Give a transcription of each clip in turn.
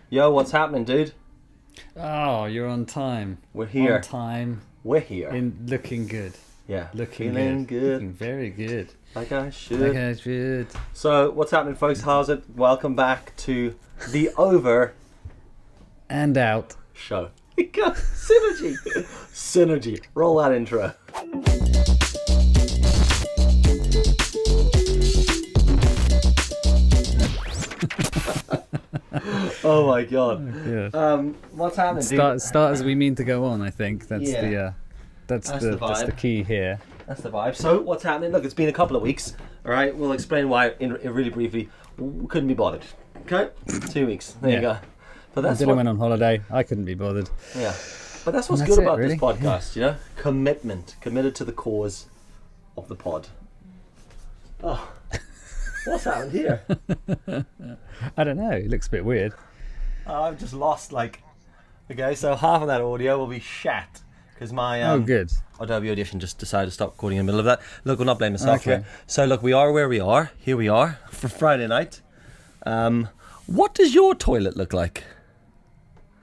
Yo, what's happening, dude? Oh, you're on time. We're here. On time. We're here. Looking good. Yeah. Looking Feeling good. Looking very good. Like I should. Like I should. So, what's happening, folks? How's it? Welcome back to the Over and Out show. Synergy. Synergy. Roll that intro. Oh my god. Yeah. What's happening, dude? Start as we mean to go on. I think that's that's the key here. That's the vibe. So what's happening? Look, it's been a couple of weeks. All right, we'll explain why in really briefly. We couldn't be bothered. Okay, 2 weeks. There you go. But that's Dylan went on holiday. I couldn't be bothered. Yeah, but that's what's And good that's about it, this really. podcast. You know, committed to the cause of the pod. Oh, what's happened here? I don't know. It looks a bit weird. I've just lost Okay, so half of that audio will be shat because my Good. Adobe Audition just decided to stop recording in the middle of that. Look, we'll not blame the software. Okay. So look, we are where we are. Here we are for Friday night. What does your toilet look like?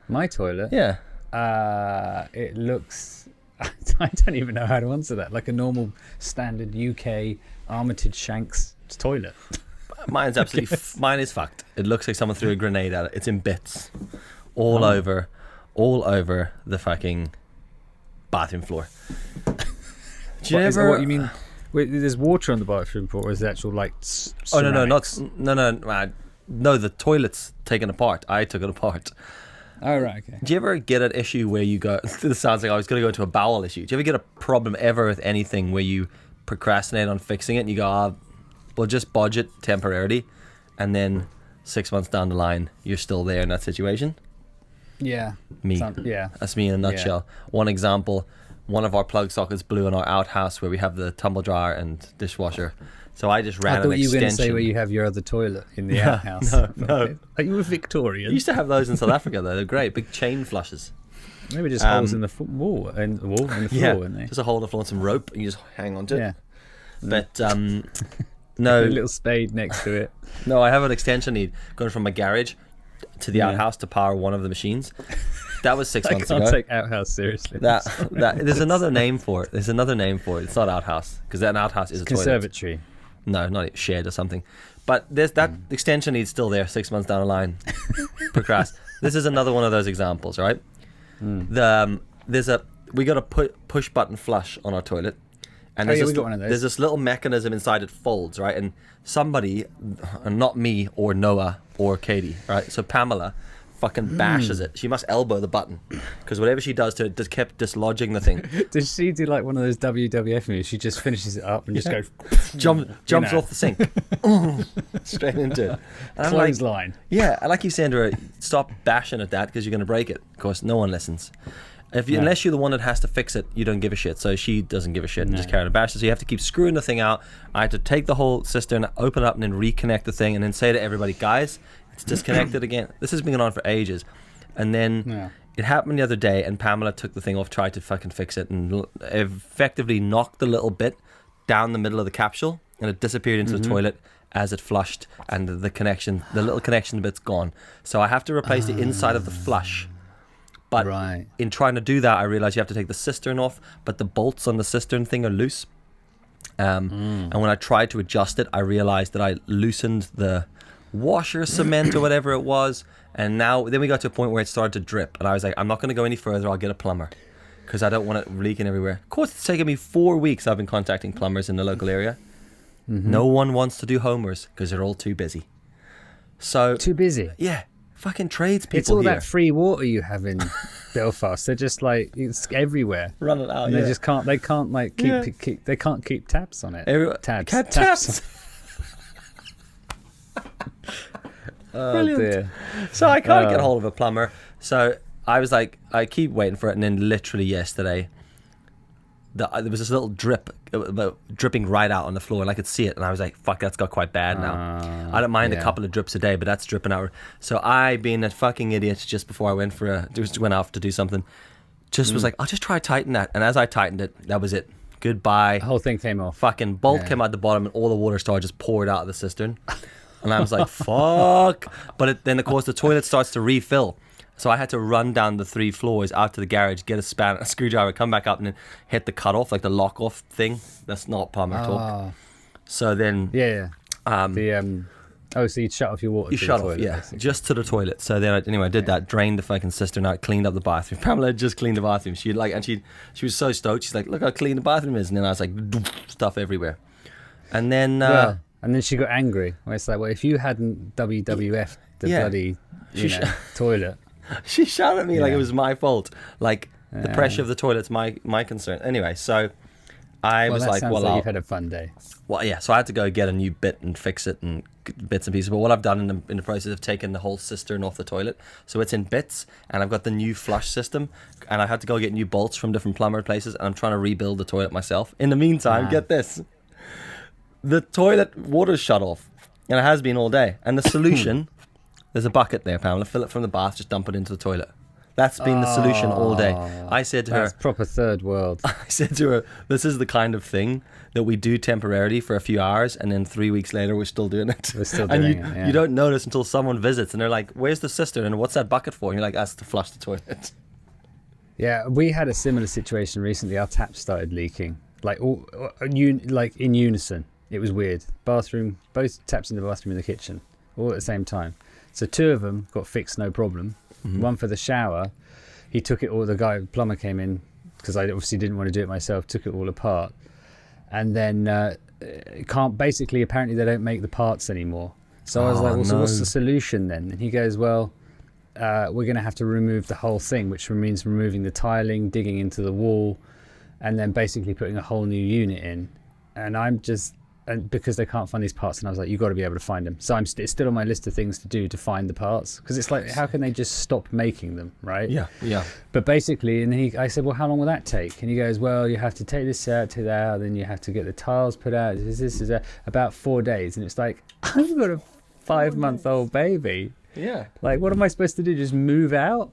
My toilet. Yeah. It looks. I don't even know how to answer that. Like a normal standard UK Armitage Shanks toilet. Mine's absolutely. Mine is fucked. It looks like someone threw a grenade at it. It's in bits, all over the fucking bathroom floor. Do you Is that ever? what you mean? Wait, there's water on the bathroom floor, or is it actual like? Oh no, ceramics? no. The toilet's taken apart. I took it apart. Oh right, okay. Do you ever get an issue where you go? This sounds like I was going to go into a bowel issue. Do you ever get a problem ever with anything where you procrastinate on fixing it and you go, we'll just budget temporarily, and then 6 months down the line you're still there in that situation? Yeah. Me. Yeah. That's me in a nutshell. One example: one of our plug sockets blew in our outhouse where we have the tumble dryer and dishwasher. So I just ran I thought an you were extension. going to say where you have your other toilet in the outhouse. No. Are you a Victorian? You used to have those in South Africa though. They're great, big chain flushes. Maybe just holes in the wall and the wall and the floor, aren't they? Just a hole in the floor and some rope, and you just hang on to it. Yeah. But no, A little spade next to it. no, I have an extension lead going from my garage to the outhouse to power one of the machines. That was 6 I months can't ago. take outhouse seriously. That there's another name for it. There's another name for it. It's not outhouse because that outhouse is a toilet. Conservatory. No, not a shed or something. But there's that extension lead's still there 6 months down the line. This is another one of those examples, right? We got a push button flush on our toilet, and we got one of those. there's this little mechanism inside it folds, right? And somebody, not me or Noah or Katie, right? So Pamela fucking bashes it. She must elbow the button because whatever she does to it just kept dislodging the thing. Does she do like one of those WWF moves? She just finishes it up and just goes Jumps off the sink straight into it. And I'm like, clothesline. yeah, I like you saying to her, stop bashing at that because you're going to break it. Of course, no one listens. Unless you're the one that has to fix it, you don't give a shit. So she doesn't give a shit and just carry on and bash it. So you have to keep screwing the thing out. I had to take the whole cistern, open it up, and then reconnect the thing, and then say to everybody, guys, it's disconnected again. This has been going on for ages. And then it happened the other day, and Pamela took the thing off, tried to fucking fix it, and effectively knocked the little bit down the middle of the capsule, and it disappeared into the toilet as it flushed, and the little connection bit's gone. So I have to replace the inside of the flush. But in trying to do that, I realized you have to take the cistern off, but the bolts on the cistern thing are loose. And when I tried to adjust it, I realized that I loosened the washer cement or whatever it was. And then we got to a point where it started to drip. And I was like, I'm not going to go any further. I'll get a plumber because I don't want it leaking everywhere. Of course, it's taken me 4 weeks. I've been contacting plumbers in the local area. No one wants to do homers because they're all too busy. So Too busy. Yeah. Fucking tradespeople. It's all here. that free water you have in Belfast. They're just like it's everywhere. Run it out. And they just can't. They can't like keep. They can't keep tabs on it. Tabs. Oh Brilliant. dear. So I can't get hold of a plumber. So I was like, I keep waiting for it, and then literally yesterday, there was this little dripping right out on the floor, and I could see it, and I was like, fuck, that's got quite bad now. I don't mind a couple of drips a day, but that's dripping out. So I, being a fucking idiot, just before I went off to do something, was like, I'll just try tighten that. And as I tightened it, that was it. Goodbye. The whole thing came off. Fucking bolt came out the bottom, and all the water started just poured out of the cistern. And I was like, fuck. But then, of course, the toilet starts to refill. So I had to run down the 3 floors out to the garage, get a screwdriver, come back up, and then hit the cutoff, like the lock-off thing. That's not plumber talk. So then... Yeah. So you'd shut off your water You to shut the off, toilet, yeah, basically. just to the toilet. So then, I did that, drained the fucking cistern out, cleaned up the bathroom. Pamela had just cleaned the bathroom. She was so stoked. She's like, look how clean the bathroom is. And then I was like, stuff everywhere. And then... and then she got angry. Where it's like, well, if you hadn't WWF'd the bloody toilet... She shouted at me like it was my fault. Like, the pressure of the toilet's my concern. Anyway, so... I was like, well, you've had a fun day. Well, yeah, so I had to go get a new bit and fix it and bits and pieces. But what I've done in the process of taking the whole cistern off the toilet, so it's in bits, and I've got the new flush system, and I had to go get new bolts from different plumber places, and I'm trying to rebuild the toilet myself. In the meantime, get this. The toilet water's shut off, and it has been all day. And the solution, there's a bucket there, Pamela. Fill it from the bath, just dump it into the toilet. That's been the solution all day. I said to her... That's proper third world. I said to her, this is the kind of thing that we do temporarily for a few hours, and then 3 weeks later we're still doing it. We're still doing it, yeah. You don't notice until someone visits, and they're like, where's the cistern, and what's that bucket for? And you're like, that's to flush the toilet. Yeah, we had a similar situation recently. Our taps started leaking, like in unison. It was weird. Bathroom, both taps in the bathroom and the kitchen, all at the same time. So 2 of them got fixed, no problem. Mm-hmm. One for the shower, he took it all. The plumber came in because I obviously didn't want to do it myself. Took it all apart, and then apparently they don't make the parts anymore. So I was like, well, so what's the solution then? And he goes, well, we're going to have to remove the whole thing, which means removing the tiling, digging into the wall, and then basically putting a whole new unit in. And because they can't find these parts, and I was like, you've got to be able to find them. So it's still on my list of things to do to find the parts, because it's like, how can they just stop making them, right? Yeah. But basically, I said, well, how long will that take? And he goes, well, you have to take this out, to that, then you have to get the tiles put out. This is about 4 days, and it's like, I've got a 5-month-old baby. Yeah. Like, what am I supposed to do? Just move out?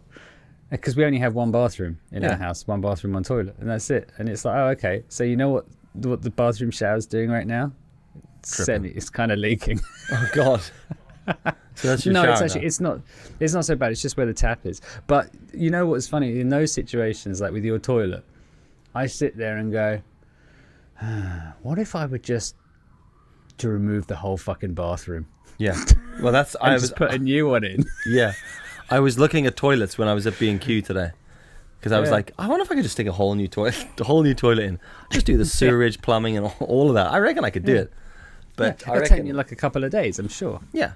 Because we only have one bathroom in our house, one bathroom, one toilet, and that's it. And it's like, oh, okay. So you know what the bathroom shower's doing right now? It's kind of leaking. Oh God! So that's your shower it's not so bad. It's just where the tap is. But you know what's funny? In those situations, like with your toilet, I sit there and go, what if I were just to remove the whole fucking bathroom? Yeah. Well, I was put a new one in. Yeah. I was looking at toilets when I was at B&Q today. Because I was like, I wonder if I could just stick a whole new toilet in. Just do the sewerage, plumbing, and all of that. I reckon I could do it. But I it'll reckon take me like a couple of days, I'm sure. Yeah.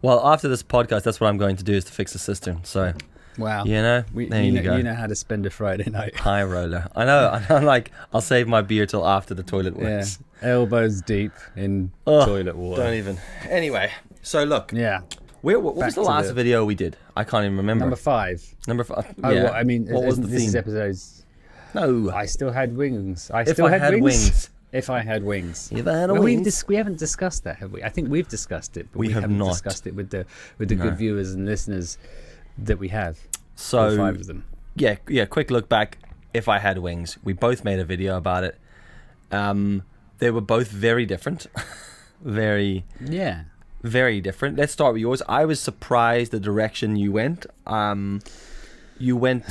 Well, after this podcast, that's what I'm going to do, is to fix the cistern. So, wow, you know, you go. You know how to spend a Friday night. High roller. I know. I'm like, I'll save my beer till after the toilet works. Yeah. Elbows deep in toilet water. Don't even. Anyway, so look. Yeah. What was the last video we did? I can't even remember. Number 5. Number 5. Oh, yeah. well, I mean, what was the this theme? is episodes. No. I still had wings. If I had wings. If I had wings. If I had wings. We haven't discussed that, have we? I think we've discussed it, but we haven't not discussed it with the good viewers and listeners that we have. So all 5 of them. Yeah. Quick look back. If I had wings, we both made a video about it. They were both very different. Very different. Let's start with yours. I was surprised the direction you went. You went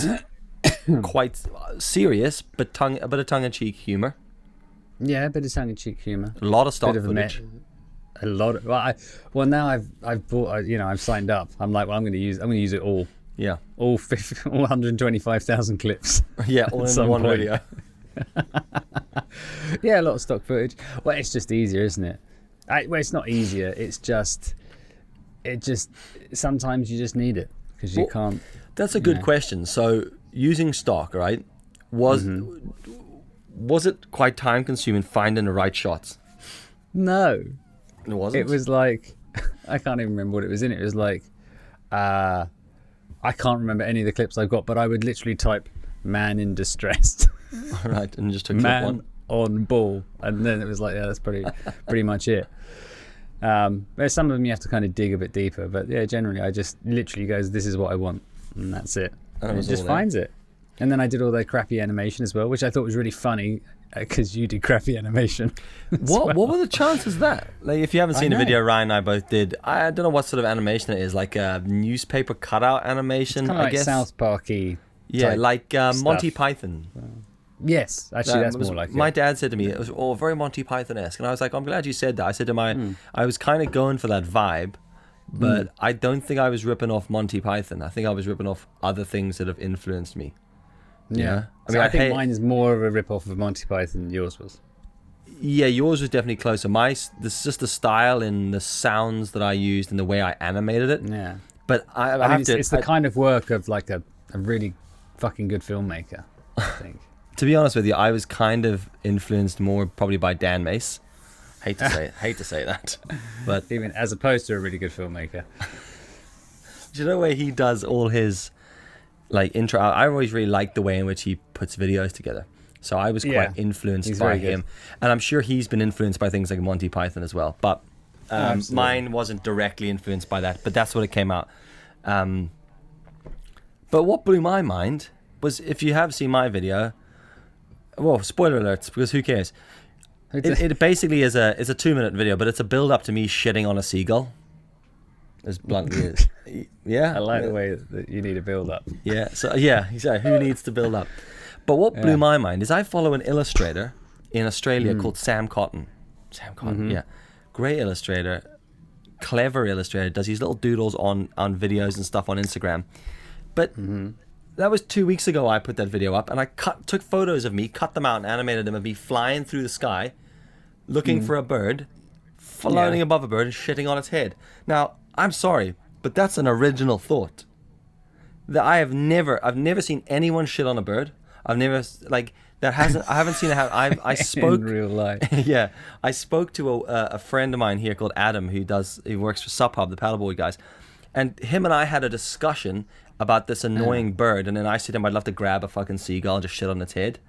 quite serious, but a bit of tongue-in-cheek humor. Yeah, a bit of tongue-in-cheek humor. A lot of stock footage. A lot of now I've bought. I've signed up. I'm like, well, I'm going to use it all. Yeah. All 125,000 clips. Yeah, all in one video. Yeah, a lot of stock footage. Well, it's just easier, isn't it? It's not easier. It's just, sometimes you just need it because you can't. That's a good question. So using stock, right? Was it quite time consuming finding the right shots? No. It wasn't? It was like, I can't even remember what it was in. It was like, I can't remember any of the clips I've got, but I would literally type "man in distress." All right, and just took man one on ball, and then it was like, yeah, that's pretty much it. There's some of them you have to kind of dig a bit deeper, but yeah, generally I just literally goes, this is what I want, and that's it. And it just finds it. And then I did all their crappy animation as well, which I thought was really funny because you do crappy animation. What were the chances of that? Like, if you haven't seen the video Ryan and I both did, I don't know what sort of animation it is, like a newspaper cutout animation, I guess. South Parky. Yeah, like Monty Python. Yes, actually, that's more like it. My dad said to me, it was very Monty Python-esque. And I was like, I'm glad you said that. I said to I was kind of going for that vibe, but I don't think I was ripping off Monty Python. I think I was ripping off other things that have influenced me. Yeah. I think mine is more of a rip-off of Monty Python than yours was. Yeah, yours was definitely closer. This is just the style and the sounds that I used and the way I animated it. Yeah. But it's the kind of work of like a really fucking good filmmaker, I think. To be honest with you, I was kind of influenced more probably by Dan Mace. Hate to say that, but even as opposed to a really good filmmaker. Do you know where he does all his like intro? I always really liked the way in which he puts videos together. So I was quite influenced by him, and I'm sure he's been influenced by things like Monty Python as well. But mine wasn't directly influenced by that, but that's what it came out. But what blew my mind was, if you have seen my video, well, spoiler alerts, because who cares? It basically is a 2-minute video, but it's a build up to me shitting on a seagull. As bluntly as, yeah. I like the way that you need a build up. Yeah. So who needs to build up? But what blew my mind is I follow an illustrator in Australia called Sam Cotton. Sam Cotton, yeah, great illustrator, clever illustrator. Does these little doodles on videos and stuff on Instagram. But that was 2 weeks ago. I put that video up, and I took photos of me, cut them out, and animated them of me flying through the sky, looking for a bird, floating above a bird, and shitting on its head. Now, I'm sorry, but that's an original thought. That I've never seen anyone shit on a bird. I've never I haven't seen it happen. I spoke in real life. Yeah, I spoke to a friend of mine here called Adam, who works for SubHub, the paddleboard guys, and him and I had a discussion about this annoying bird, and then I said to him, I'd love to grab a fucking seagull and just shit on its head.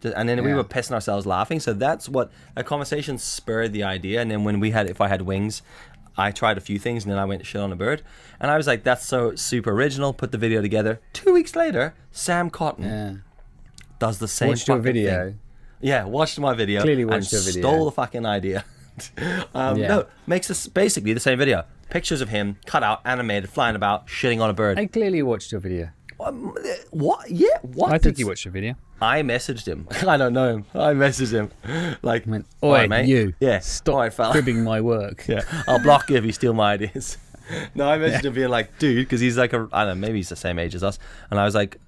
And then we were pissing ourselves laughing. So that's what that conversation spurred the idea. And then if I had wings, I tried a few things, and then I went to shit on a bird. And I was like, that's so super original. Put the video together. 2 weeks later, Sam Cotton does the same watched your video thing. Yeah, watched my video. Clearly watched your video. Stole the fucking idea. No, makes this basically the same video. Pictures of him, cut out, animated, flying about, shitting on a bird. I clearly watched your video. What? Yeah, what? I think you watched your video. I messaged him. I don't know him. I messaged him. Like, oi, right, mate. You. Yeah. Stop right, fella. cribbing my work. Yeah. I'll block you if you steal my ideas. No, I messaged him being like, dude, because he's like, I don't know, maybe he's the same age as us. And I was like,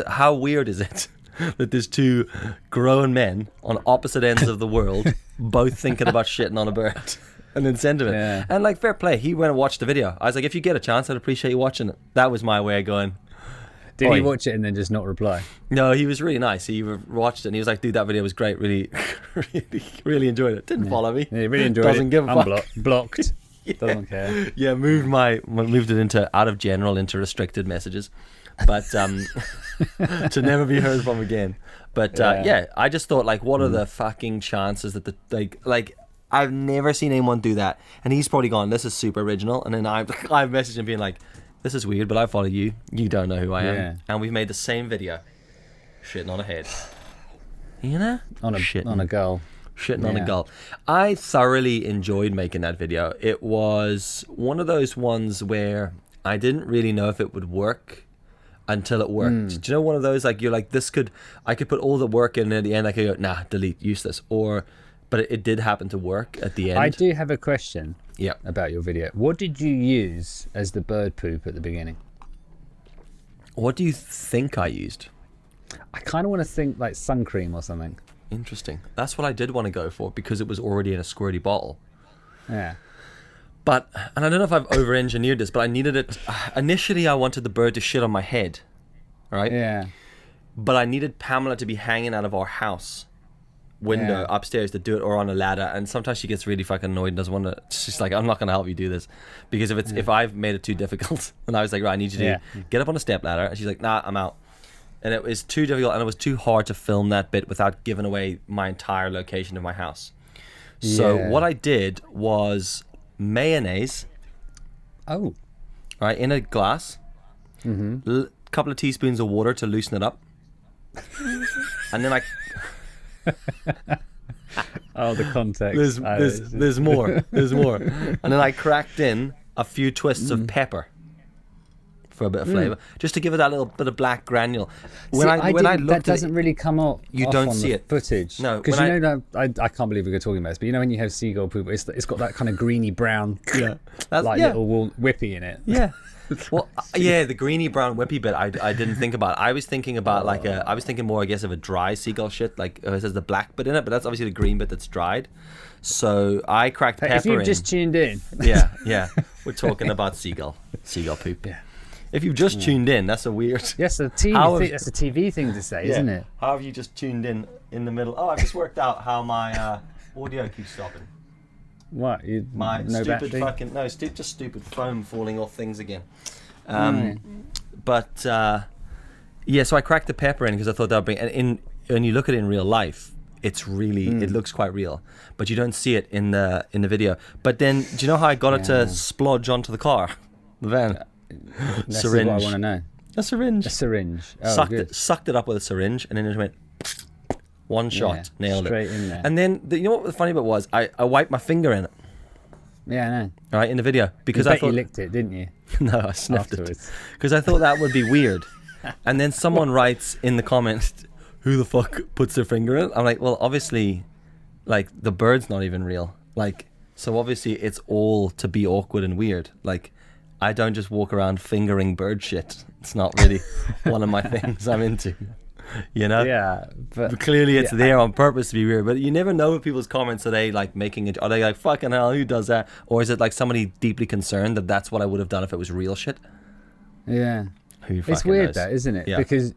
how weird is it that there's two grown men on opposite ends of the world both thinking about shitting on a bird? And then send him it. Yeah. And like, fair play. He went and watched the video. I was like, if you get a chance, I'd appreciate you watching it. That was my way of going. Did he watch it and then just not reply? No, he was really nice. He watched it and he was like, dude, that video was great. Really, really enjoyed it. Didn't follow me. Yeah, he really enjoyed Doesn't it. give a fuck. Blocked. Doesn't care. Yeah, moved it into out of general into restricted messages. But to never be heard from again. But I just thought, like, what are the fucking chances that like I've never seen anyone do that. And he's probably gone, this is super original. And then I've messaged him being like, this is weird, but I follow you. You don't know who I am. Yeah. And we've made the same video. Shitting on a head. You know? On a gull. Shitting on a gull. I thoroughly enjoyed making that video. It was one of those ones where I didn't really know if it would work until it worked. Do you know one of those, like, you're like, I could put all the work in, and at the end I could go, nah, delete, useless. But it did happen to work at the end. I do have a question about your video. What did you use as the bird poop at the beginning? What do you think I used? I kind of want to think like sun cream or something. Interesting. That's what I did want to go for, because it was already in a squirty bottle. Yeah. But, and I don't know if I've over-engineered this, but I needed it. Initially, I wanted the bird to shit on my head, right? Yeah. But I needed Pamela to be hanging out of our house window upstairs to do it, or on a ladder. And sometimes she gets really fucking annoyed and doesn't want to. She's like, I'm not going to help you do this, because if I've made it too difficult, and I was like, right, I need you to get up on a step ladder, and she's like, nah, I'm out. And it was too difficult, and it was too hard to film that bit without giving away my entire location of my house. So what I did was mayonnaise. Oh. Right, in a glass. Couple of teaspoons of water to loosen it up. And then Oh, the context. There's more. There's more. And then I cracked in a few twists of pepper for a bit of flavour, just to give it that little bit of black granule. When I looked that doesn't really come up. You off don't on see the it. Footage. No, because you know that I can't believe we're talking about this, but you know when you have seagull poop, it's got that kind of greeny brown, little whippy in it. Yeah. Well, the greeny brown whippy bit I didn't think about. I was thinking about I was thinking more, I guess, of a dry seagull shit, like it says the black bit in it, but that's obviously the green bit that's dried. So I cracked pepper in. If you've just tuned in. Yeah. We're talking about seagull poop. Yeah. If you've just tuned in, that's a weird... Yes, that's a TV thing to say, isn't it? How have you just tuned in the middle? Oh, I've just worked out how my audio keeps stopping. What? My stupid foam falling off things again. But so I cracked the pepper in because I thought that would bring... And when you look at it in real life, it's really... It looks quite real. But you don't see it in the video. But then, do you know how I got it to splodge onto the car? The van? That's syringe. What I want to know. A syringe. Oh, sucked it up with a syringe, and then it went one shot, nailed straight it. In there. And then you know what the funny bit was? I wiped my finger in it. Yeah, I know. Right, in the video, because I thought you licked it, didn't you? No, I sniffed it because I thought that would be weird. And then someone writes in the comments, "Who the fuck puts their finger in it?" I'm like, well, obviously, like the bird's not even real. Like, so obviously it's all to be awkward and weird. Like, I don't just walk around fingering bird shit. It's not really one of my things I'm into, you know? Yeah. But clearly it's there on purpose to be weird. But you never know with people's comments. Are they like making it? Are they like, fucking hell, who does that? Or is it like somebody deeply concerned that that's what I would have done if it was real shit? Yeah. Who it's fucking weird knows? that, isn't it? Yeah. Because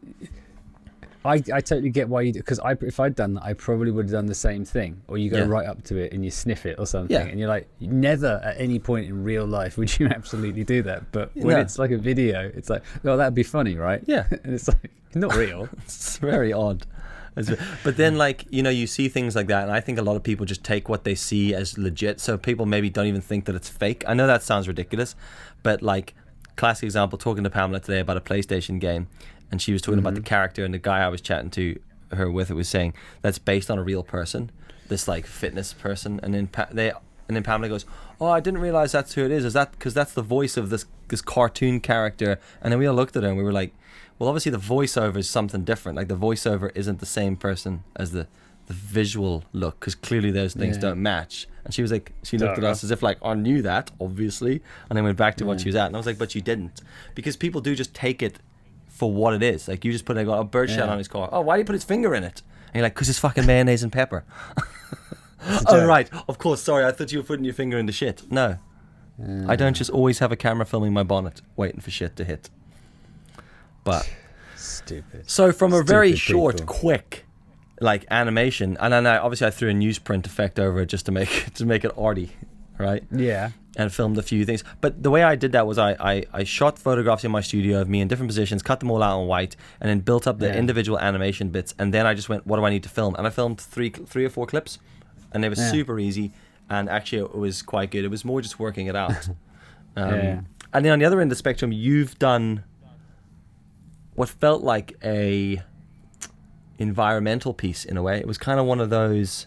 I totally get why you do. Because if I'd done that, I probably would have done the same thing. Or you go right up to it and you sniff it or something. And you're like, never at any point in real life would you absolutely do that. But when it's like a video, it's like, oh, that'd be funny, right? Yeah. And it's like, not real. It's very odd. But then, like, you know, you see things like that, and I think a lot of people just take what they see as legit. So people maybe don't even think that it's fake. I know that sounds ridiculous, but like, classic example, talking to Pamela today about a PlayStation game, and she was talking about the character, and the guy I was chatting to her with it was saying that's based on a real person, this like fitness person, and then Pamela goes, "Oh, I didn't realize that's who it is. Is that because that's the voice of this cartoon character?" And then we all looked at her and we were like, well, obviously the voiceover is something different. Like the voiceover isn't the same person as the visual look, because clearly those things don't match. And she was like, she looked at us as if like, I knew that, obviously, and then went back to what she was at. And I was like, but you didn't, because people do just take it for what it is. Like, you just put a bird shit on his car. Oh, why do you put his finger in it? And you're like, because it's fucking mayonnaise and pepper. Oh, right, of course, sorry, I thought you were putting your finger in the shit. No, I don't just always have a camera filming my bonnet waiting for shit to hit. But stupid. So from a very short, people. quick like animation, and then obviously I threw a newsprint effect over it just to make it arty, right? Yeah. And filmed a few things. But the way I did that was I shot photographs in my studio of me in different positions, cut them all out in white, and then built up the individual animation bits. And then I just went, what do I need to film? And I filmed three or four clips, and they were super easy. And actually, it was quite good. It was more just working it out. And then on the other end of the spectrum, you've done what felt like a environmental piece in a way. It was kind of one of those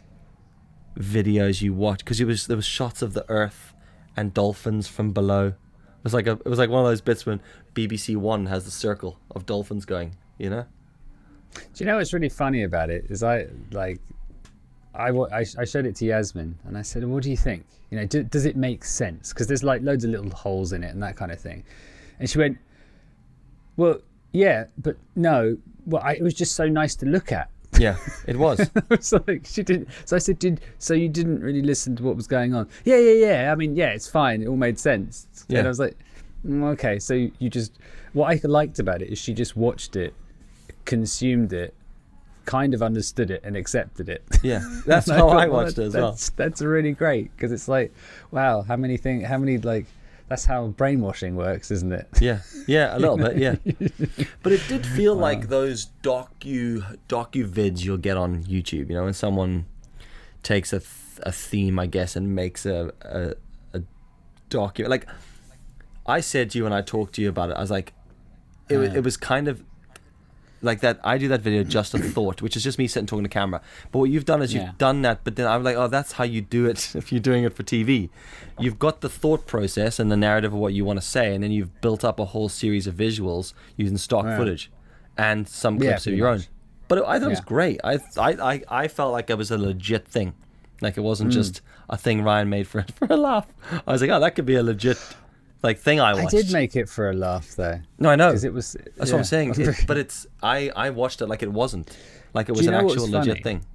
videos you watch because there was shots of the earth and dolphins from below. It was like one of those bits when BBC One has the circle of dolphins going, you know. Do you know what's really funny about it is I showed it to Yasmin and I said, what do you think? You know, does it make sense? Because there's like loads of little holes in it and that kind of thing. And she went, well, yeah, but no. Well, it was just so nice to look at. Yeah, it was. It's like she didn't. So I said, so you didn't really listen to what was going on? Yeah. I mean, yeah, it's fine. It all made sense. Yeah. And I was like, okay. So you just, what I liked about it is she just watched it, consumed it, kind of understood it and accepted it. Yeah, that's how I watched it as well. That's really great because it's like, wow, how many like. That's how brainwashing works, isn't it? Yeah, a little bit, yeah. But it did feel like those docu vids you'll get on YouTube. You know, when someone takes a theme, I guess, and makes a docu. Like I said to you when I talked to you about it, I was like, it was kind of. like that. I do that video just a thought, which is just me sitting talking to camera. But what you've done is you've done that, but then I'm like, oh, that's how you do it if you're doing it for TV. You've got the thought process and the narrative of what you want to say, and then you've built up a whole series of visuals using stock footage and some clips of your own. But I thought it was great. I felt like it was a legit thing. Like it wasn't just a thing Ryan made for a laugh. I was like, oh, that could be a legit thing I watched. I did make it for a laugh though. No, I know. Because it was. That's what I'm saying. But I watched it like it wasn't. Like it was an actual legit thing.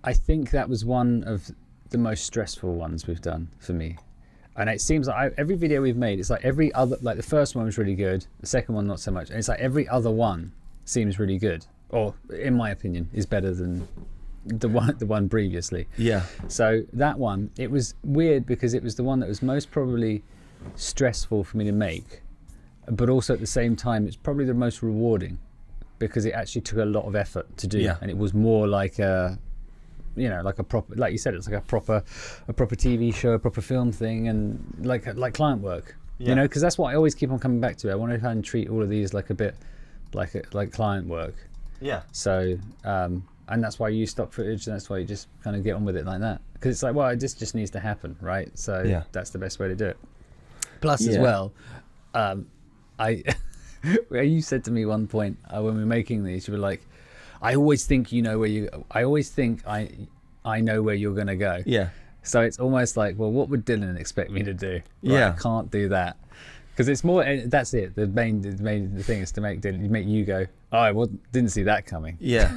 I think that was one of the most stressful ones we've done for me. And it seems like every video we've made, it's like every other, like the first one was really good, the second one not so much. And it's like every other one seems really good, or in my opinion, is better than the one previously. Yeah. So that one, it was weird because it was the one that was most probably stressful for me to make, but also at the same time, it's probably the most rewarding because it actually took a lot of effort to do, and it was more like a, you know, like a proper, like you said, it's like a proper TV show, a proper film thing, and like client work, you know, because that's what I always keep on coming back to. I want to try and treat all of these like a bit like client work. Yeah. So, and that's why you use stock footage, and that's why you just kind of get on with it like that. Because it's like, well, this just needs to happen, right? So that's the best way to do it. Plus, as well, you said to me one point when we were making these, you were like, I always think I know where you're gonna go. Yeah. So it's almost like, well, what would Dylan expect me to do? Right? Yeah. I can't do that. Because it's more, that's it. The main thing is to make you go, oh, I didn't see that coming. Yeah.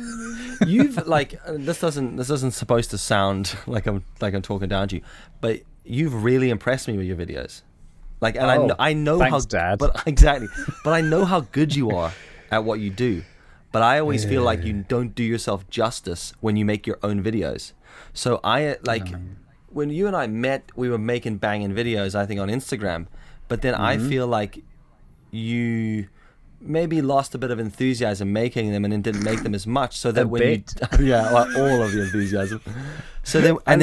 You've like, this isn't supposed to sound like I'm talking down to you, but you've really impressed me with your videos. Like, and I know thanks, how, Dad. But exactly, but I know how good you are at what you do. But I always feel like you don't do yourself justice when you make your own videos. So when you and I met, we were making banging videos, I think, on Instagram. But then I feel like you maybe lost a bit of enthusiasm making them and then didn't make them as much. So that all of the enthusiasm. So then, I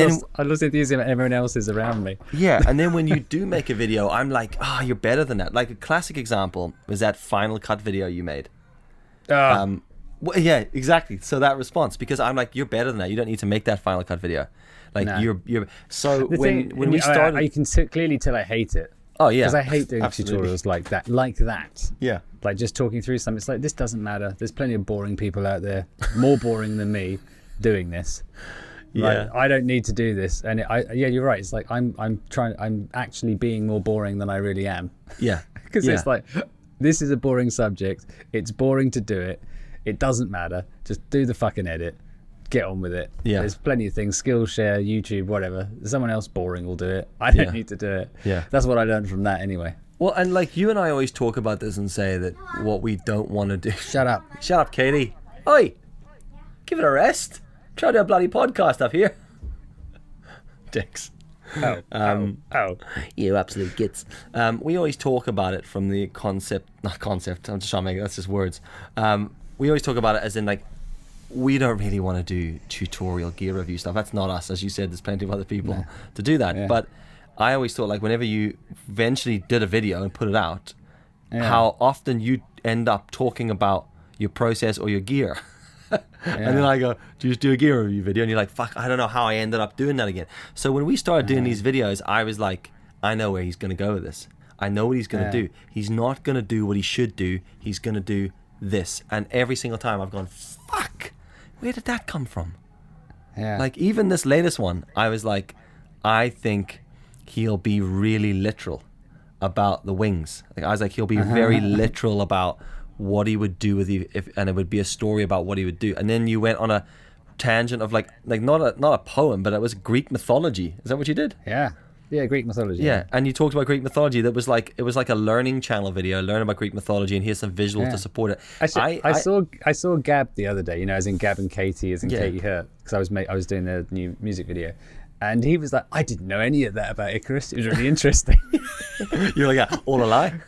lost enthusiasm and everyone else is around me. Yeah, and then when you do make a video, I'm like, you're better than that. Like a classic example was that Final Cut video you made. Well, yeah, exactly. So that response, because I'm like, you're better than that. You don't need to make that Final Cut video. Like you're. So when we started, you can clearly tell I hate it. Oh yeah, because I hate doing tutorials like that. Yeah, like just talking through something. It's like, this doesn't matter. There's plenty of boring people out there, more boring than me, doing this. Yeah, like, I don't need to do this. And you're right. It's like I'm actually being more boring than I really am. Yeah, because it's like, this is a boring subject. It's boring to do it. It doesn't matter. Just do the fucking edit. Get on with it. Yeah. There's plenty of things, Skillshare, YouTube, whatever. Someone else boring will do it. I don't need to do it. Yeah. That's what I learned from that anyway. Well, and like you and I always talk about this and say that what we don't want to do. Shut up. Shut up, Katie. Oi! Give it a rest. Try to do a bloody podcast up here. Dicks. Oh. You absolute gits. We always talk about it from the not concept, I'm just trying to make it, that's just words. We always talk about it as in like, we don't really want to do tutorial gear review stuff. That's not us. As you said, there's plenty of other people to do that. Yeah. But I always thought, like, whenever you eventually did a video and put it out, how often you end up talking about your process or your gear. And then I go, do you just do a gear review video? And you're like, fuck, I don't know how I ended up doing that again. So when we started doing these videos, I was like, I know where he's going to go with this. I know what he's going to do. He's not going to do what he should do. He's going to do this. And every single time I've gone, fuck, where did that come from? Yeah. Like even this latest one, I was like, I think he'll be really literal about the wings. Like I was like, he'll be very literal about what he would do with you, and it would be a story about what he would do. And then you went on a tangent of like not a poem, but it was Greek mythology. Is that what you did? Yeah, Greek mythology. Yeah, and you talked about Greek mythology. That was like, it was like a learning channel video, learn about Greek mythology, and here's some visuals to support it. Actually, I saw Gab the other day, as in Gab and Katie, as in Katie Hurt, because I was doing the new music video, and he was like, I didn't know any of that about Icarus. It was really interesting. You're like, all a lie?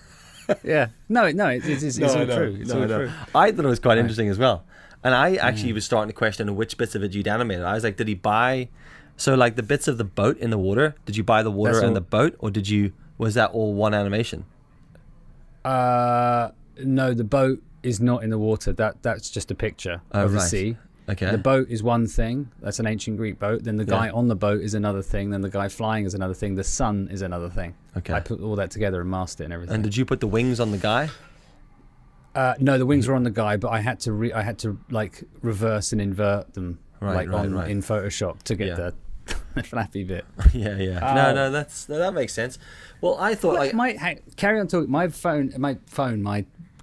Yeah. No, it's all true. It's all true. I thought it was quite interesting as well. And I actually was starting to question which bits of it you'd animated. I was like, did he buy... So like the bits of the boat in the water, did you buy the water and the boat, or was that all one animation? No, the boat is not in the water. That's just a picture of the sea. Okay. The boat is one thing. That's an ancient Greek boat. Then the guy on the boat is another thing. Then the guy flying is another thing. The sun is another thing. Okay. I put all that together and masked it and everything. And did you put the wings on the guy? No, the wings were on the guy, but I had to like reverse and invert them in Photoshop to get the flappy bit. Yeah. No, that makes sense. Well, I thought carry on talking. My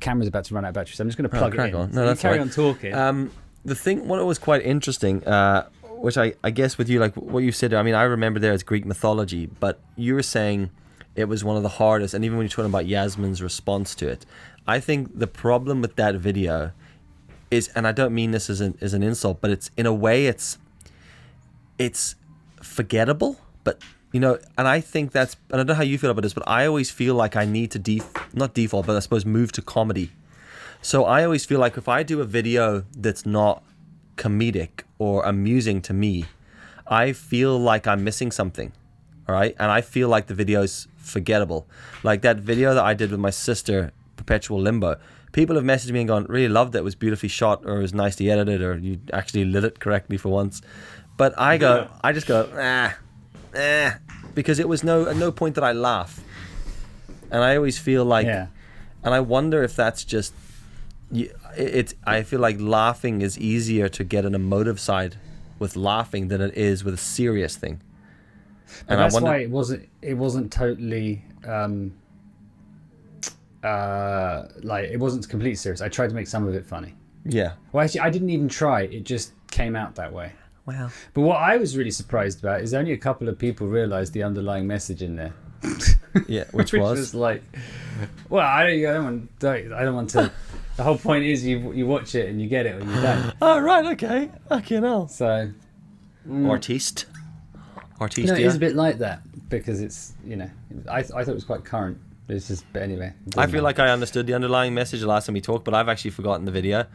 camera's about to run out of battery, so I'm just going to plug it in. On. No, that's carry on talking. The thing, what was quite interesting, which I guess with you, like what you said, I mean, I remember there as Greek mythology, but you were saying it was one of the hardest, and even when you're talking about Yasmin's response to it, I think the problem with that video is, and I don't mean this as an insult, but it's in a way it's forgettable, but and I think and I don't know how you feel about this, but I always feel like I need to not default, but I suppose move to comedy. So I always feel like if I do a video that's not comedic or amusing to me, I feel like I'm missing something, all right? And I feel like the video's forgettable. Like that video that I did with my sister, Perpetual Limbo, people have messaged me and gone, really loved it, was beautifully shot, or it was nicely edited, or you actually lit it correctly for once. But I just go, because it was at no point that I laugh. And I always feel like, and I wonder if that's just, I feel like laughing is easier to get an emotive side with laughing than it is with a serious thing. And that's why it wasn't totally it wasn't completely serious. I tried to make some of it funny. Yeah. Well, actually, I didn't even try. It just came out that way. Wow. But what I was really surprised about is only a couple of people realised the underlying message in there. Yeah, which was like, well, I don't want to. The whole point is you watch it and you get it or you don't. Oh, right, okay. Okay, now. So, Artiste. No, it is a bit like that because it's, I thought it was quite current. It's just, but anyway. I feel like I understood the underlying message the last time we talked, but I've actually forgotten the video.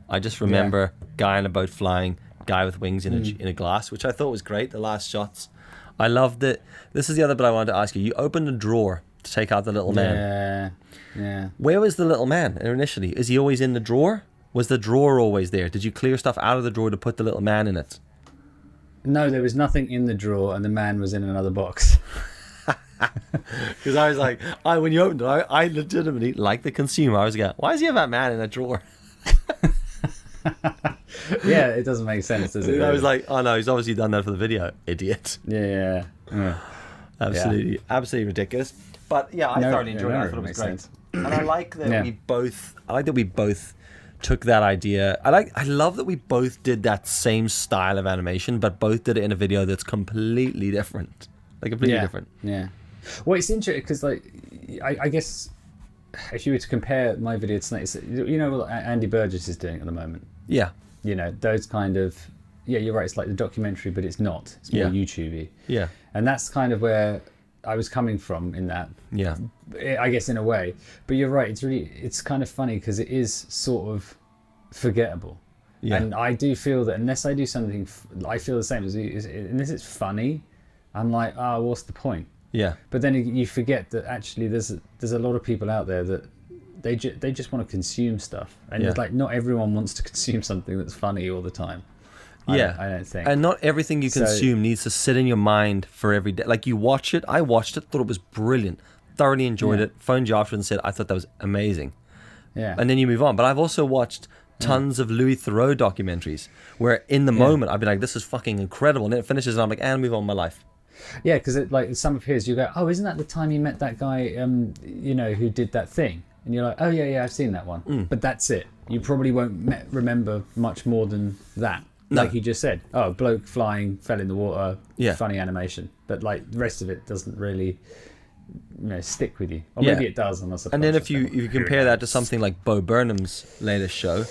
I just remember guy in a boat flying, guy with wings in a glass, which I thought was great, the last shots. I loved it. This is the other bit I wanted to ask you. You opened a drawer to take out the little man. Yeah. Where was the little man initially? Is he always in the drawer? Was the drawer always there? Did you clear stuff out of the drawer to put the little man in it? No, there was nothing in the drawer and the man was in another box. Because I was like, when you opened it, I legitimately, like the consumer, I was going, why does he have that man in a drawer? Yeah, it doesn't make sense, does it? I was like, oh no, he's obviously done that for the video, idiot. Yeah. Absolutely ridiculous. But yeah, I thoroughly enjoyed it. I thought it was great. And I like that we both took that idea. I love that we both did that same style of animation, but both did it in a video that's completely different. Like completely different. Yeah. Well, it's interesting because I guess if you were to compare my video to what Andy Burgess is doing at the moment. Yeah. Those kind of, you're right. It's like the documentary, but it's not. It's more YouTube-y. Yeah. And that's kind of where I was coming from in that. Yeah. I guess in a way. But you're right. It's kind of funny because it is sort of forgettable. Yeah. And I do feel that unless I do something, I feel the same as unless it's funny, I'm like, what's the point? Yeah. But then you forget that actually there's a lot of people out there that they just want to consume stuff, and it's like not everyone wants to consume something that's funny all the time. I don't think. And not everything you consume needs to sit in your mind for every day. Like you watch it, I watched it, thought it was brilliant, thoroughly enjoyed it, phoned you after and said I thought that was amazing. Yeah. And then you move on. But I've also watched tons of Louis Theroux documentaries where in the moment I'd be like, this is fucking incredible, and then it finishes and I'm like, and move on with my life. Yeah, because like some of his, you go, oh, isn't that the time you met that guy, who did that thing? And you're like, oh yeah, I've seen that one. But that's it. You probably won't remember much more than that. No. Like you just said, oh, bloke flying, fell in the water, funny animation. But like the rest of it doesn't really, stick with you. Or maybe it does. I'm not surprised. And then if you compare that to something like Bo Burnham's latest show,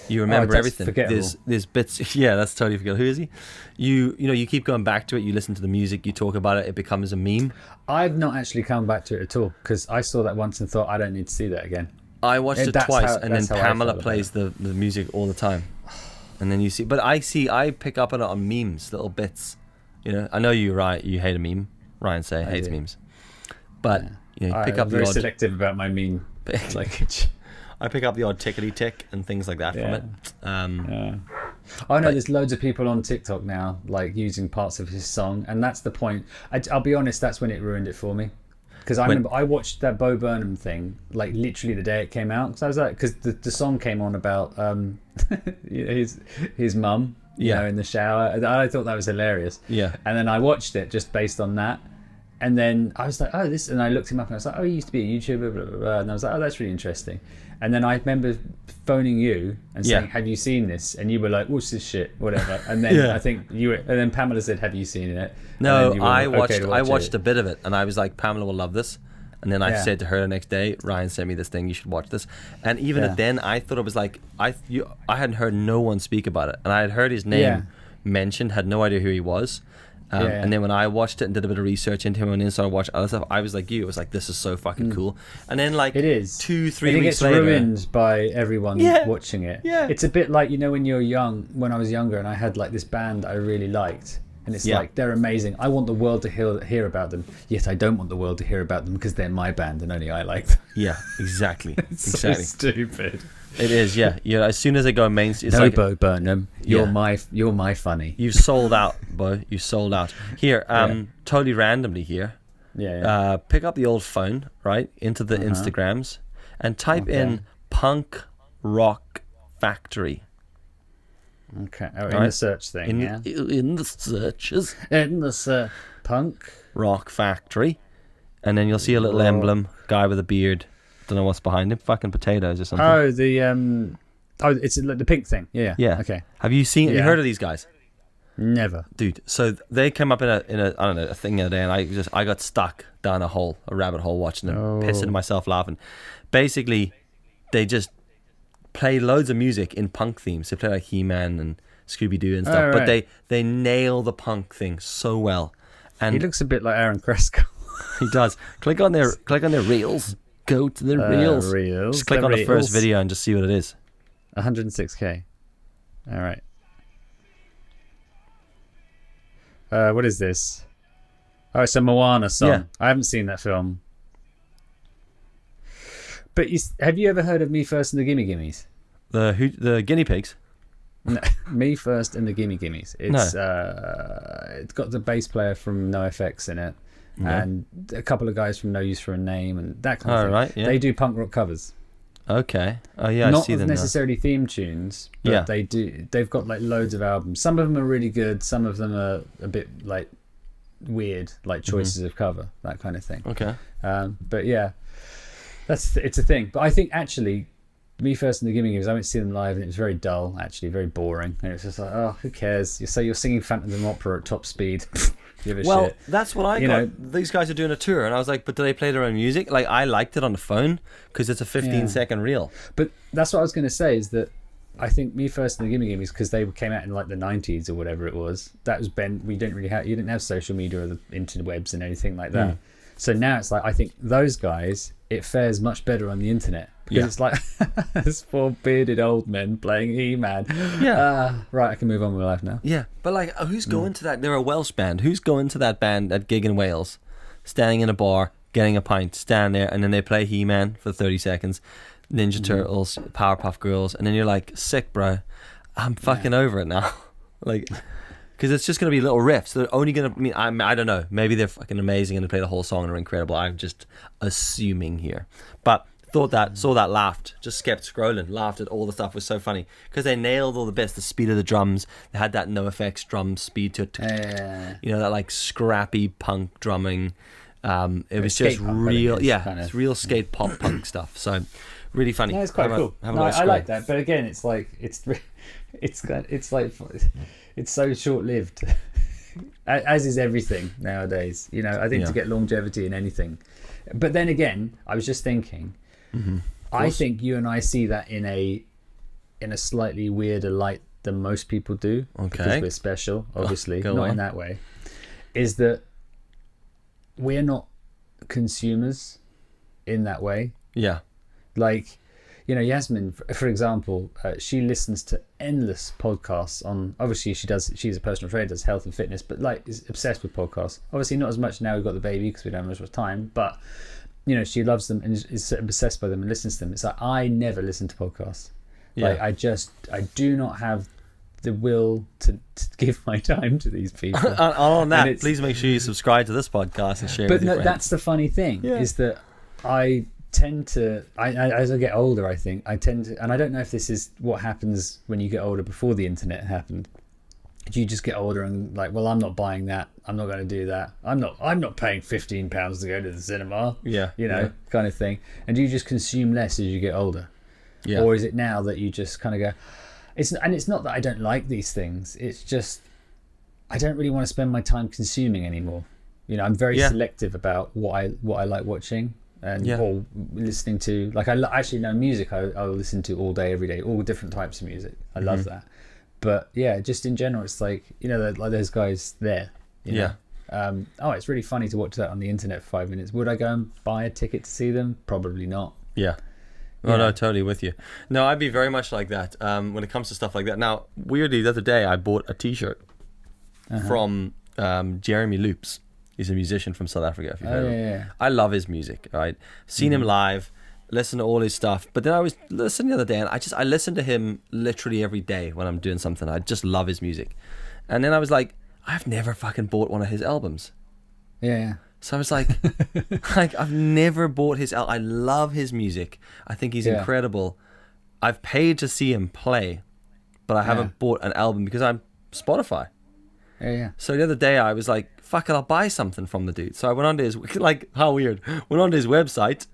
you remember everything. There's bits. Yeah, that's totally forgettable. Who is he? You keep going back to it. You listen to the music. You talk about it. It becomes a meme. I've not actually come back to it at all because I saw that once and thought I don't need to see that again. I watched it twice, and then Pamela plays the music all the time, and then you see. But I pick up on it on memes, little bits. I know you hate a meme. Ryan hates memes, but you pick up the very odd. Selective about my meme language. I pick up the odd tickety tick and things like that from it. I know there's loads of people on TikTok now, like using parts of his song, and that's the point. I'll be honest, that's when it ruined it for me. Because I remember I watched that Bo Burnham thing like literally the day it came out. Because I was like, because the song came on about his mum, you know, in the shower. And I thought that was hilarious. Yeah. And then I watched it just based on that. And then I was like, oh, this, and I looked him up and I was like, oh, he used to be a YouTuber, blah, blah, blah. And I was like, oh, that's really interesting. And then I remember phoning you and saying, have you seen this? And you were like, what's this shit? Whatever. And then I think and then Pamela said, have you seen it? No, I watched a bit of it and I was like, Pamela will love this. And then I said to her the next day, Ryan sent me this thing, you should watch this. And even then, I thought it was like, I hadn't heard no one speak about it. And I had heard his name mentioned, had no idea who he was. And then when I watched it and did a bit of research into him and then started watching other stuff, I was like you. It was like, this is so fucking cool. And then like it is 2-3 weeks later, it gets ruined by everyone watching it. Yeah. It's a bit like, you know, when you're young, when I was younger and I had like this band I really liked. And it's like, they're amazing. I want the world to hear about them. Yet I don't want the world to hear about them because they're my band and only I like them. Yeah, exactly. It's so stupid. It is, yeah. As soon as they go mainstream, it's like, Bo Burnham, you're my funny. You've sold out, Bo. You sold out. Here, totally randomly here. Pick up the old phone, right, into the Instagrams, and type in punk rock factory. Okay. Oh, in the search thing. In the searches. In the punk rock factory, and then you'll see a little emblem, guy with a beard. Don't know what's behind him. Fucking potatoes or something. Oh, it's like the pink thing. Yeah. Okay. Have you seen? Have you heard of these guys? Never, dude. So they came up in a I don't know, a thing the other day, and I got stuck down a rabbit hole watching them, pissing myself laughing. Basically, they just play loads of music in punk themes. They play like He-Man and Scooby-Doo and stuff, but they nail the punk thing so well. And he looks a bit like Aaron Cresco. He does. Click on their reels. Go to the reels. Just click on the first video and just see what it is. 106k. All right. What is this? Oh, it's a Moana song. Yeah. I haven't seen that film. But have you ever heard of Me First and the Gimme Gimmes? The guinea pigs? No, Me First and the Gimme Gimmes. It's got the bass player from NoFX in it. Okay. And a couple of guys from No Use for a Name and that kind of thing. Right, yeah. They do punk rock covers. Okay. Oh yeah, not I see them necessarily now. Theme tunes, but they do. They've got like loads of albums. Some of them are really good. Some of them are a bit like weird, like choices of cover, that kind of thing. Okay. But yeah, it's a thing. But I think actually, Me First and the Gimme Gives, I went to see them live and it was very dull, actually, very boring. And it's just like, oh, who cares? You're singing Phantom of the Opera at top speed. Give a shit. That's what I got. These guys are doing a tour, and I was like, but do they play their own music? Like, I liked it on the phone because it's a 15-second reel. But that's what I was going to say is that I think Me First and the Gimme Gimmes, because they came out in like the 90s or whatever it was. That was you didn't have social media or the interwebs and anything like that. So now it's like, I think those guys, it fares much better on the internet. Because it's like there's 4 bearded old men playing He-Man. Right, I can move on with my life now. Yeah, but like, who's going to that? They're a Welsh band. Who's going to that band at gig in Wales, standing in a bar, getting a pint, stand there, and then they play He-Man for 30 seconds, Ninja Turtles, Powerpuff Girls, and then you're like, sick, bro. I'm fucking over it now. Like, because it's just going to be little riffs. They're only going to, I don't know. Maybe they're fucking amazing and they play the whole song and are incredible. I'm just assuming here. But saw that, laughed, just kept scrolling, laughed at all the stuff. It was so funny because they nailed all the bits, the speed of the drums. They had that NoFX drum speed to it, you know, that like scrappy punk drumming. It was just real, it's real skate pop punk stuff. So really funny. Yeah, it's quite cool. I like that, but again, it's like it's so short lived. As is everything nowadays. You know, I think to get longevity in anything. But then again, I was just thinking. I think you and I see that in a slightly weirder light than most people do, because we're special, obviously, not in that way. Is that we're not consumers in that way. Yeah, like, you know, Yasmin, for example, she listens to endless podcasts on. Obviously, she's a personal trainer, does health and fitness, but like is obsessed with podcasts. Obviously, not as much now. We've got the baby because we don't have much time, but she loves them and is obsessed by them and listens to them. It's like I never listen to podcasts. Yeah. Like I do not have the will to give my time to these people. On that, please make sure you subscribe to this podcast and share it with your friends. That's the funny thing is that I tend to, as I get older, I think I tend to, and I don't know if this is what happens when you get older before the internet happened. You just get older and like, well, I'm not buying that. I'm not going to do that. I'm not paying £15 to go to the cinema. Yeah, kind of thing. And do you just consume less as you get older? Yeah. Or is it now that you just kind of go? It's not that I don't like these things. It's just I don't really want to spend my time consuming anymore. I'm very selective about what I like watching and or listening to. Like actually know music. I'll listen to all day, every day, all different types of music. I love that. But just in general, it's like like those guys there. It's really funny to watch that on the internet for 5 minutes. Would I go and buy a ticket to see them? Probably not. Yeah. Oh, no, totally with you. No, I'd be very much like that when it comes to stuff like that. Now, weirdly, the other day I bought a T-shirt from Jeremy Loops. He's a musician from South Africa, if you've heard of him. Yeah. I love his music, right? Seen him live, listened to all his stuff. But then I was listening the other day, and I listen to him literally every day when I'm doing something. I just love his music. And then I was like, I've never fucking bought one of his albums. Yeah. So I was like, I've never bought his album. I love his music. I think he's incredible. I've paid to see him play, but I haven't bought an album because I'm Spotify. Yeah. So the other day I was like, fuck it, I'll buy something from the dude. So I went onto his, like, how weird, went onto his website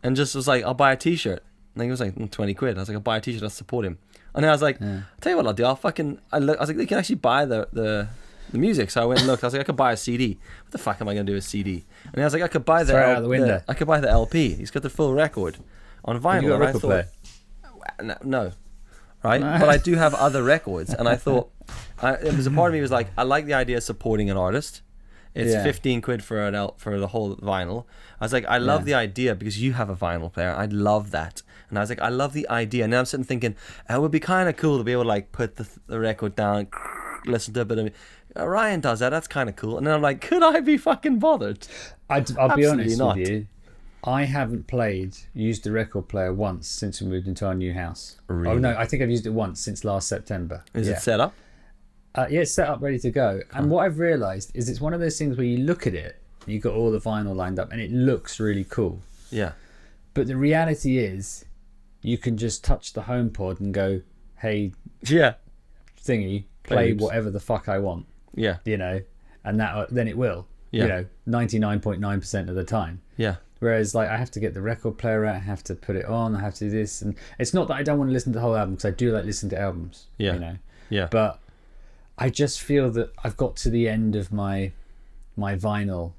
and just was like, I'll buy a T-shirt. And he was like, 20 quid. I was like, I'll buy a T-shirt, I'll support him. And then I was like, I'll tell you what I'll do. I was like, they can actually buy the music. So I went and looked. I was like, I could buy a CD. What the fuck am I going to do with a CD? And I was like, I could buy out the window. I could buy the LP. He's got the full record on vinyl. Have you got a record player? No. Right? But I do have other records. And I thought, it was a part of me was like, I like the idea of supporting an artist. It's 15 quid for the whole vinyl. I was like, I love the idea because you have a vinyl player. I love that. And I was like, I love the idea. And then I'm sitting thinking, it would be kind of cool to be able to like put the record down, listen to a bit of it. Ryan does that. That's kind of cool. And then I'm like, could I be fucking bothered? I'll be honest with you. I haven't used the record player once since we moved into our new house. Really? Oh no, I think I've used it once since last September. Is it set up? It's set up, ready to go. And what I've realised is it's one of those things where you look at it, and you've got all the vinyl lined up, and it looks really cool. Yeah. But the reality is, you can just touch the home pod and go, hey, thingy, play whatever the fuck I want. Yeah. And then it will. 99.9% of the time. Yeah. Whereas like I have to get the record player out, I have to put it on, I have to do this, and it's not that I don't want to listen to the whole album because I do like listening to albums. Yeah. But I just feel that I've got to the end of my vinyl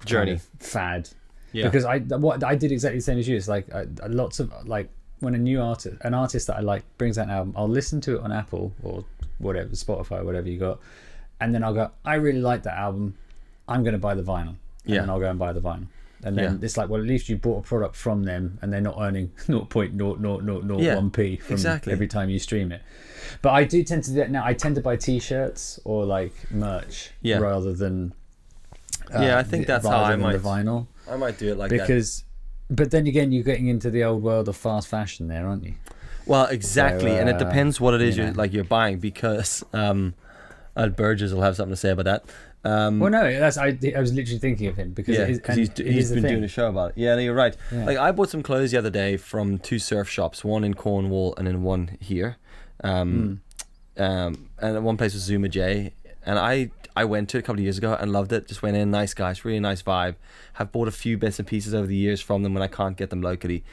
journey kind of fad. Yeah. Because I did exactly the same as you. It's like lots of like when an artist that I like brings out an album, I'll listen to it on Apple or whatever, Spotify, whatever you got, and then I'll go, I really like that album, I'm going to buy the vinyl, and then I'll go and buy the vinyl. And then it's like, well, at least you bought a product from them and they're not earning 0.0001p from every time you stream it. But I do tend to do that now. I tend to buy T-shirts or like merch rather than I think that's how I might the vinyl. I might do it like that. But then again, you're getting into the old world of fast fashion there, aren't you? Well, exactly. And it depends what it is you're buying, because Burgess will have something to say about that. Well, no, I was literally thinking of him because he's been doing a show about it. Yeah, no, you're right. Yeah. Like I bought some clothes the other day from 2 surf shops, one in Cornwall and then one here. And one place was Zuma J, and I went to it a couple of years ago and loved it. Just went in, nice guys, really nice vibe. Have bought a few bits and pieces over the years from them when I can't get them locally.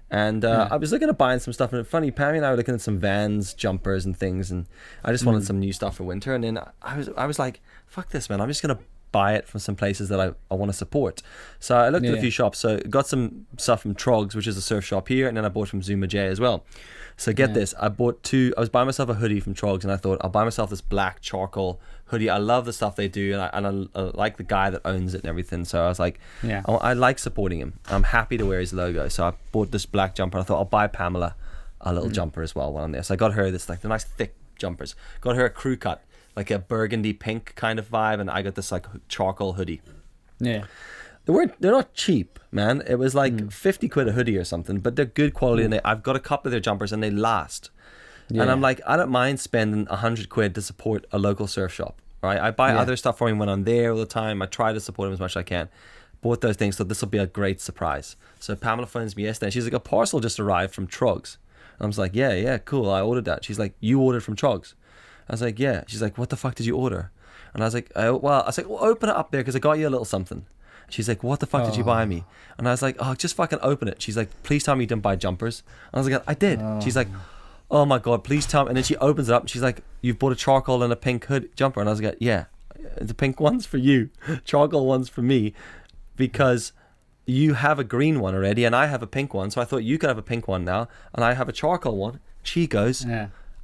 And I was looking at buying some stuff, and funny, Pammy and I were looking at some Vans jumpers and things, and I just wanted some new stuff for winter. And then I was like, fuck this, man, I'm just gonna buy it from some places that I want to support. So I looked at a few shops. So got some stuff from Trogs, which is a surf shop here, and then I bought from Zuma J as well. So get this, I was buying myself a hoodie from Trogs, and I thought I'll buy myself this black charcoal hoodie. I love the stuff they do, and I like the guy that owns it and everything. So I was like, I like supporting him. I'm happy to wear his logo. So I bought this black jumper, and I thought I'll buy Pamela a little jumper as well while I'm there. So I got her this, like, the nice thick jumpers. Got her a crew cut, like a burgundy pink kind of vibe, and I got this like charcoal hoodie. They're not cheap, man. It was like 50 quid a hoodie or something, but they're good quality, and I've got a couple of their jumpers and they last. And I'm like, I don't mind spending 100 quid to support a local surf shop, right? I buy other stuff for him when I'm there all the time. I try to support him as much as I can. Bought those things, so this will be a great surprise. So Pamela phones me yesterday. She's like, a parcel just arrived from Trogs. And I was like, yeah, cool. I ordered that. She's like, you ordered from Trogs? I was like, yeah. She's like, what the fuck did you order? And I was like, well, open it up there because I got you a little something. She's like, what the fuck did you buy me? And I was like, oh, just fucking open it. She's like, please tell me you didn't buy jumpers. And I was like, I did. She's like, oh my God, please tell me. And then she opens it up and she's like, you've bought a charcoal and a pink hood jumper. And I was like, yeah, the pink one's for you. Charcoal one's for me because you have a green one already and I have a pink one. So I thought you could have a pink one now and I have a charcoal one. She goes,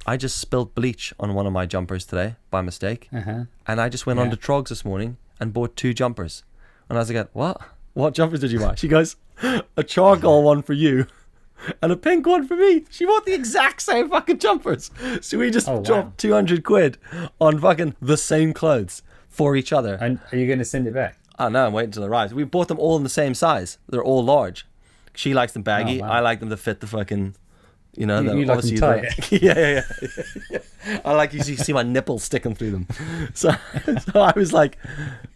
I just spilled bleach on one of my jumpers today by mistake. And I just went on to Trogs this morning and bought 2 jumpers. And I was like, what jumpers did you buy? She goes, a charcoal one for you and a pink one for me. She bought the exact same fucking jumpers. So we just dropped 200 quid on fucking the same clothes for each other. And are you going to send it back? Oh no, I'm waiting till it arrives. We bought them all in the same size. They're all large. She likes them baggy. I like them to fit the fucking, you like them tight. Yeah. I like you see my nipples sticking through them. So I was like,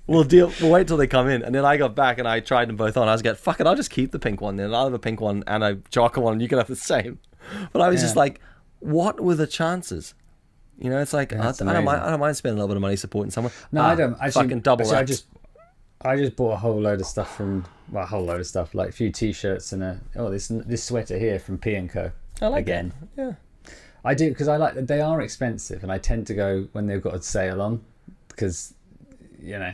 we'll wait till they come in. And then I got back and I tried them both on. I was like, fuck it, I'll just keep the pink one then. I'll have a pink one and a charcoal one and you can have the same. But I was just like, what were the chances? It's like, I don't mind spending a little bit of money supporting someone. No, I don't. Actually, fucking double that. I just bought a whole load of stuff like a few t-shirts and this sweater here from P&Co. I like again. It. Yeah. I do because they are expensive and I tend to go when they've got a sale on because well,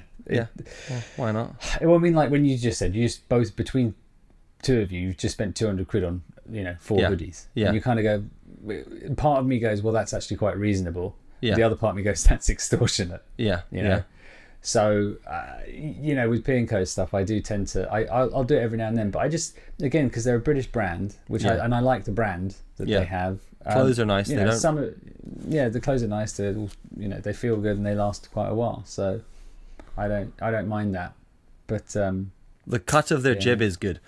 why not? Well, I mean, like when you just said you just both between two of you just spent 200 quid on 4 hoodies. Yeah. And you kind of go, part of me goes, well, that's actually quite reasonable. Yeah. The other part of me goes, that's extortionate. Yeah. Yeah. So, with P&Co stuff, I do tend to, I'll do it every now and then, but I just, again, because they're a British brand, I like the brand that they have. Clothes are nice. The clothes are nice. They feel good and they last quite a while. So, I don't mind that. But the cut of their jib is good,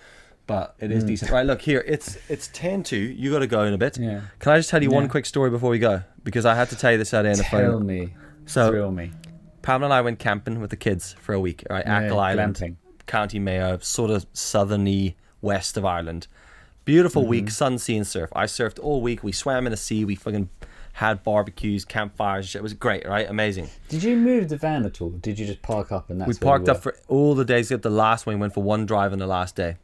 but it is decent. Right, look here. It's 10:02. You got to go in a bit. Yeah. Can I just tell you one quick story before we go? Because I had to tell you this out in the phone. Thrill me. Pamela and I went camping with the kids for a week, right? Achill Island, glamping. County Mayo, sort of southerny west of Ireland. Beautiful week, sun, sea, and surf. I surfed all week. We swam in the sea. We fucking had barbecues, campfires. It was great, right? Amazing. Did you move the van at all? Did you just park up and that's we parked up for all the days. The last one we went for one drive on the last day.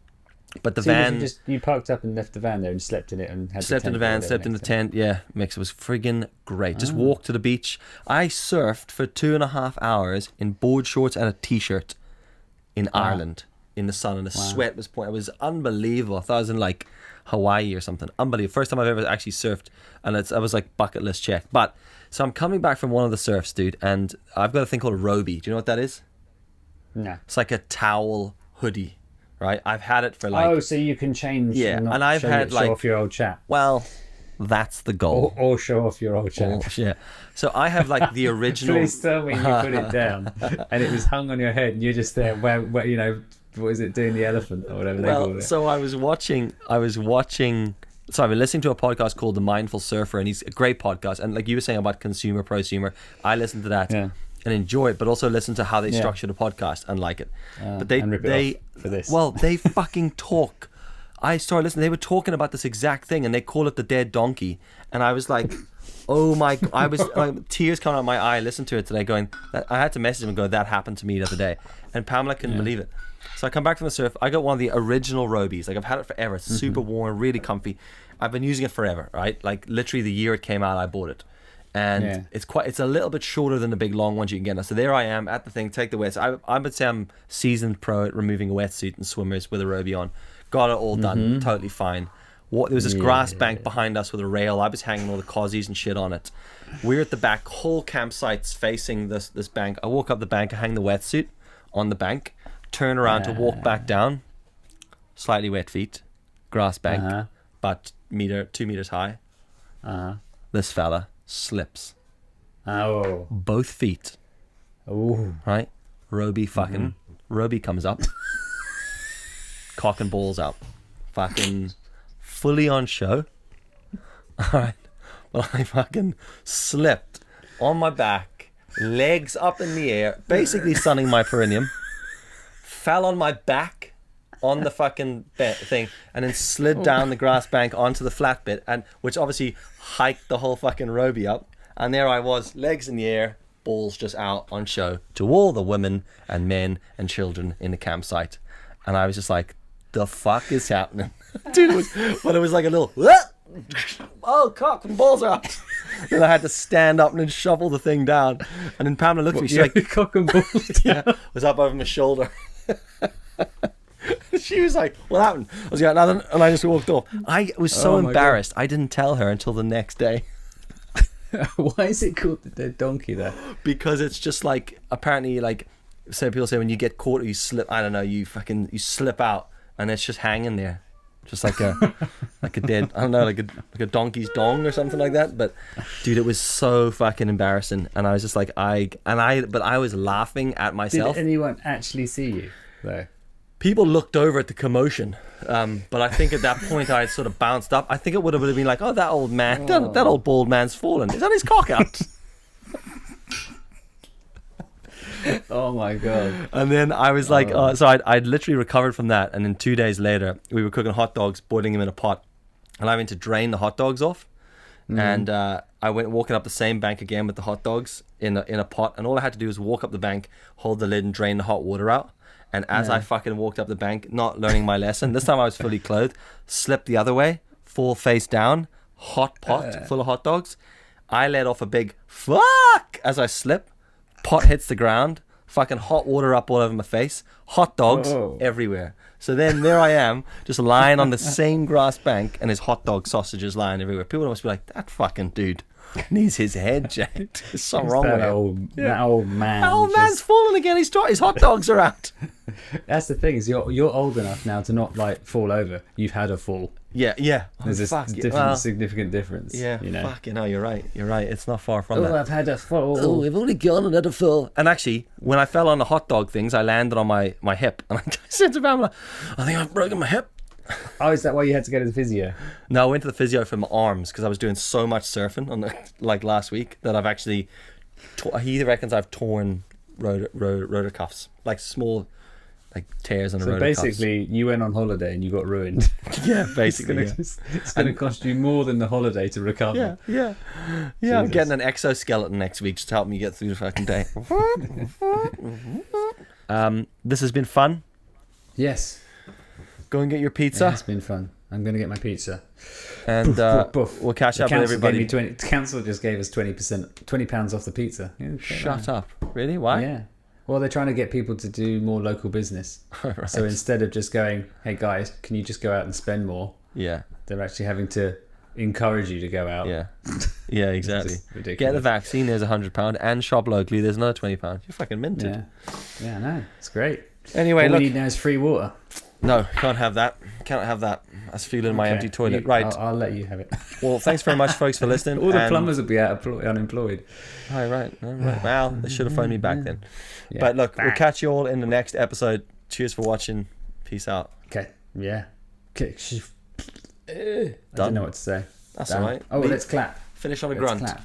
But the van... You parked up and left the van there and slept in it and had slept in the van, slept in the tent. Yeah, mix. It was friggin' great. Just walked to the beach. I surfed for 2.5 hours in board shorts and a t-shirt in Ireland in the sun, and the sweat was pouring. It was unbelievable. I thought I was in like Hawaii or something. Unbelievable. First time I've ever actually surfed, and I was like bucket list check. But so I'm coming back from one of the surfs, dude, and I've got a thing called a roby. Do you know what that is? No. It's like a towel hoodie. Right, I've had it for like... Oh, so you can change... Yeah, and I've had show off your old chap. Well, that's the goal. Or show off your old chap. Yeah. So I have like the original... Please tell me you put it down and it was hung on your head and you're just there, where what is it, doing the elephant or whatever they call it. So I was watching... So I've been listening to a podcast called The Mindful Surfer, and he's a great podcast. And like you were saying about consumer, prosumer, I listened to that. Yeah. And enjoy it, but also listen to how they structure the podcast and like it. But they for this. Well, they fucking talk. I started listening. They were talking about this exact thing, and they call it the dead donkey. And I was like, oh my! I was like, tears coming out of my eye. I listened to it today, going. I had to message him and go, that happened to me the other day. And Pamela couldn't believe it. So I come back from the surf. I got one of the original Robies. Like I've had it forever. It's super warm, really comfy. I've been using it forever. Right, like literally the year it came out, I bought it. And it's a little bit shorter than the big long ones you can get now. So there I am at the thing, take the wetsuit. I would say I'm seasoned pro at removing a wetsuit and swimmers with a roby on. Got it all done, totally fine. There was this grass bank behind us with a rail. I was hanging all the cozies and shit on it. We're at the back, whole campsite's facing this bank. I walk up the bank, I hang the wetsuit on the bank, turn around to walk back down, slightly wet feet, grass bank, about 2 meters high. This fella slips. Both feet. Oh. Right? Roby fucking... Roby comes up. cock and balls out, fucking fully on show. All right, well, I fucking slipped on my back, legs up in the air, basically sunning my perineum, fell on my back on the fucking thing, and then slid down the grass bank onto the flat bit, and which obviously hiked the whole fucking Roby up. And there I was, legs in the air, balls just out on show to all the women and men and children in the campsite. And I was just like, the fuck is happening? Dude, it was like a little, oh, cock and balls are out. Then I had to stand up and then shovel the thing down. And then Pamela looked at me, she's like, cock and balls. Yeah, was up over my shoulder. She was like, what happened? I was like, nothing. And I just walked off. I was so embarrassed. God. I didn't tell her until the next day. Why is it called the dead donkey though? Because it's just like, apparently, like, so people say when you get caught or you slip, I don't know, you slip out and it's just hanging there. Just like a dead, I don't know, like a donkey's dong or something like that. But dude, it was so fucking embarrassing. And I was just like, but I was laughing at myself. Did anyone actually see you though? People looked over at the commotion, but I think at that point I had sort of bounced up. I think it would have been like, oh, that old man, that old bald man's fallen. Is that his cock out? Oh my god! And then I was like, so I'd literally recovered from that, and then 2 days later we were cooking hot dogs, boiling them in a pot, and I went to drain the hot dogs off, and I went walking up the same bank again with the hot dogs in a pot, and all I had to do was walk up the bank, hold the lid, and drain the hot water out. And as I fucking walked up the bank, not learning my lesson, this time I was fully clothed, slipped the other way, full face down, hot pot full of hot dogs. I let off a big fuck as I slip. Pot hits the ground, fucking hot water up all over my face, hot dogs everywhere. So then there I am, just lying on the same grass bank, and there's hot dog sausages lying everywhere. People must be like, that fucking dude needs his head jacked. There's something wrong with him. That old man. That old man's fallen again. His hot dogs are out. That's the thing, is you're old enough now to not like fall over. You've had a fall. Yeah. There's this significant difference. Yeah, you know? Fucking hell, you're right. It's not far from that. I've had a fall. Oh, I've only gone and had a fall. And actually, when I fell on the hot dog things, I landed on my hip. And I said to Pamela, I think I've broken my hip. Oh, is that why you had to go to the physio? No, I went to the physio for my arms because I was doing so much surfing on last week that I've actually, he reckons I've torn rotor cuffs, like small, like tears on the rotor cuffs. So basically, you went on holiday and you got ruined. Yeah, basically. It's going to cost you more than the holiday to recover. Yeah. I'm getting an exoskeleton next week just to help me get through the fucking day. This has been fun. Yes. Go and get your pizza. It's been fun. I'm going to get my pizza. And we'll catch up with everybody. The council just gave us £20 off the pizza. Shut up. Really? Why? Yeah. Well, they're trying to get people to do more local business. Right. So instead of just going, hey guys, can you just go out and spend more? Yeah. They're actually having to encourage you to go out. Yeah. Yeah, exactly. Ridiculous. Get the vaccine, there's £100, and shop locally, there's another £20. You're fucking minted. Yeah, I know. It's great. Anyway, all we need now is free water. No, can't have that. Can't have that. That's fueling my empty toilet. Right. I'll let you have it. Well, thanks very much, folks, for listening. All the plumbers will be unemployed. Oh, right. Well, they should have phoned me back then. Yeah. But look, we'll catch you all in the next episode. Cheers for watching. Peace out. Okay. Yeah. Okay. I don't know what to say. That's all right. Oh, let's clap. Finish on a grunt. Clap.